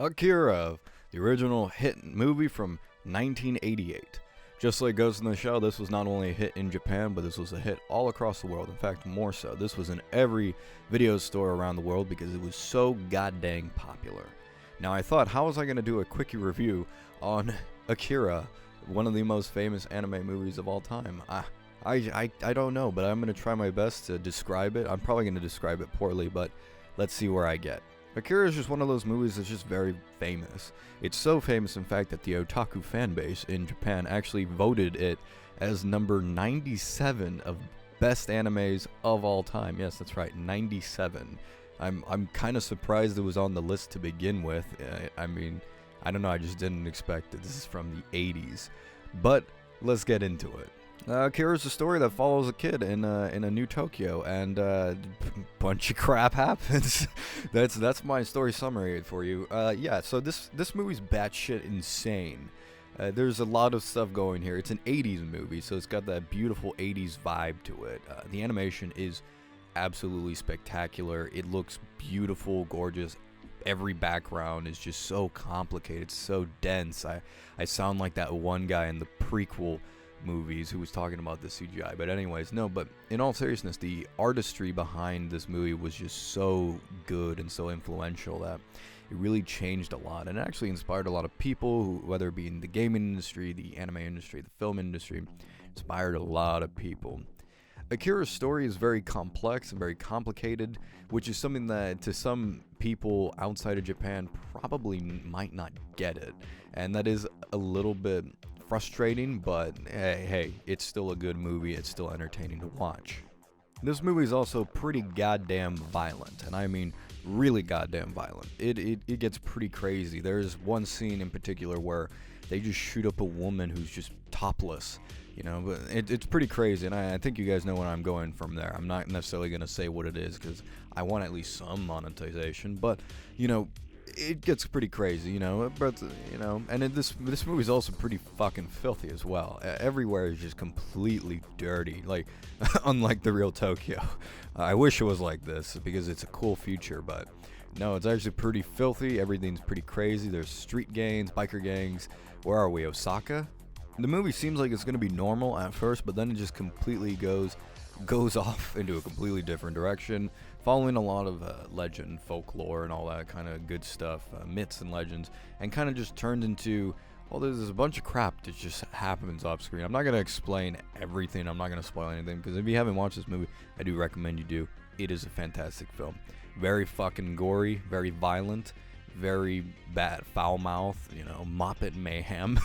Akira, the original hit movie from 1988. Just like Ghost in the Shell, this was not only a hit in Japan, but this was a hit all across the world. In fact, more so. This was in every video store around the world because it was so goddamn popular. Now, I thought, how was I going to do a quickie review on Akira, one of the most famous anime movies of all time? I don't know, but I'm going to try my best to describe it. I'm probably going to describe it poorly, but let's see where I get. Akira is just one of those movies that's just very famous. It's so famous, in fact, that the otaku fanbase in Japan actually voted it as number 97 of best animes of all time. Yes, that's right, 97. I'm kind of surprised it was on the list to begin with. I mean, I don't know, I just didn't expect it. This is from the 80s. But let's get into it. Akira is a story that follows a kid in a new Tokyo, and bunch of crap happens. that's my story summary for you. Yeah, so this movie's batshit insane. There's a lot of stuff going here. It's an 80s movie, so it's got that beautiful 80s vibe to it. The animation is absolutely spectacular. It looks beautiful, gorgeous. Every background is just so complicated, so dense. I sound like that one guy in the prequel movies who was talking about the CGI, but anyways, no, but in all seriousness, the artistry behind this movie was just so good and so influential that it really changed a lot, and it actually inspired a lot of people who, whether it be in the gaming industry, the anime industry, the film industry, inspired a lot of people. Akira's story is very complex and very complicated, which is something that to some people outside of Japan probably might not get it, and that is a little bit frustrating, but hey, it's still a good movie. It's still entertaining to watch. This movie is also pretty goddamn violent, and I mean really goddamn violent. It gets pretty crazy. There's one scene in particular where they just shoot up a woman who's just topless, you know, but it's pretty crazy, and I think you guys know where I'm going from there. I'm not necessarily going to say what it is because I want at least some monetization, but, you know, it gets pretty crazy, you know, but, you know, and this movie's also pretty fucking filthy as well. Everywhere is just completely dirty, like, unlike the real Tokyo. I wish it was like this, because it's a cool future, but no, it's actually pretty filthy. Everything's pretty crazy. There's street gangs, biker gangs. Where are we, Osaka? The movie seems like it's going to be normal at first, but then it just completely goes off into a completely different direction, following a lot of legend, folklore, and all that kind of good stuff, myths and legends, and kind of just turned into, well, there's a bunch of crap that just happens off screen. I'm not going to explain everything. I'm not going to spoil anything, because if you haven't watched this movie, I do recommend you do. It is a fantastic film. Very fucking gory, very violent, very bad, foul mouth, you know, moppet mayhem.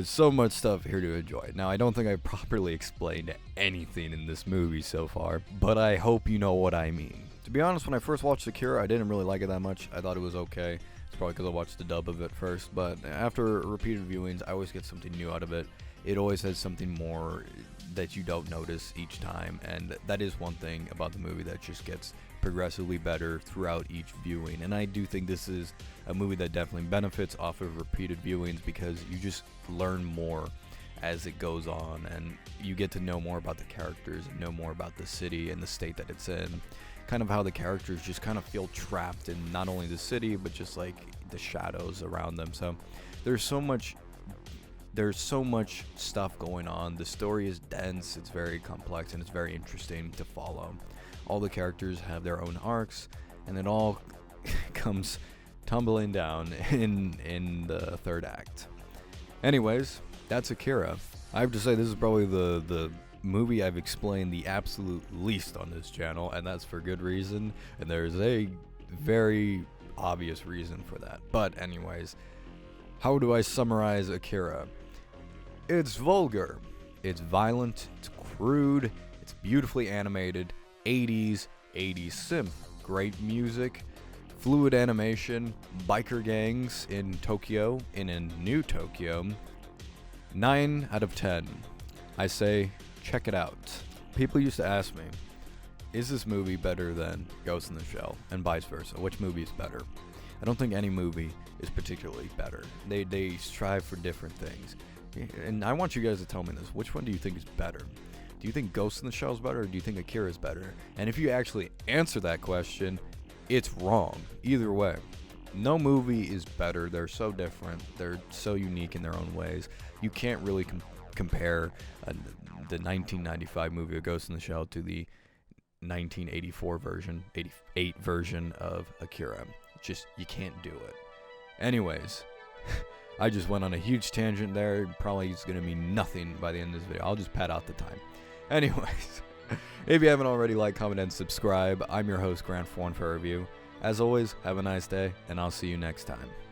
So much stuff here to enjoy. Now, I don't think I properly explained anything in this movie so far, but I hope you know what I mean. To be honest, when I first watched Akira, I didn't really like it that much. I thought it was okay. It's probably because I watched the dub of it first, but after repeated viewings, I always get something new out of it. It always has something more that you don't notice each time, and that is one thing about the movie that just gets progressively better throughout each viewing. And I do think this is a movie that definitely benefits off of repeated viewings, because you just learn more as it goes on, and you get to know more about the characters and know more about the city and the state that it's in, kind of how the characters just kind of feel trapped in not only the city but just like the shadows around them. So there's so much stuff going on. The story is dense, it's very complex, and it's very interesting to follow. All the characters have their own arcs, and it all comes tumbling down in the third act. Anyways, that's Akira. I have to say, this is probably the movie I've explained the absolute least on this channel, and that's for good reason, and there's a very obvious reason for that. But anyways, how do I summarize Akira? It's vulgar, it's violent, it's crude, it's beautifully animated, 80s synth, great music, fluid animation, biker gangs in Tokyo, in a new Tokyo. 9 out of 10. I say, check it out. People used to ask me, is this movie better than Ghost in the Shell, and vice versa? Which movie is better? I don't think any movie is particularly better. They strive for different things. And I want you guys to tell me this. Which one do you think is better? Do you think Ghost in the Shell is better, or do you think Akira is better? And if you actually answer that question, it's wrong. Either way. no movie is better. They're so different. They're so unique in their own ways. You can't really compare the 1995 movie A Ghost in the Shell to the 1984 version, 88 version of Akira. Just, you can't do it. Anyways, I just went on a huge tangent there. Probably is going to mean nothing by the end of this video. I'll just pad out the time. Anyways, if you haven't already, like, comment, and subscribe. I'm your host, Grant for Review. As always, have a nice day, and I'll see you next time.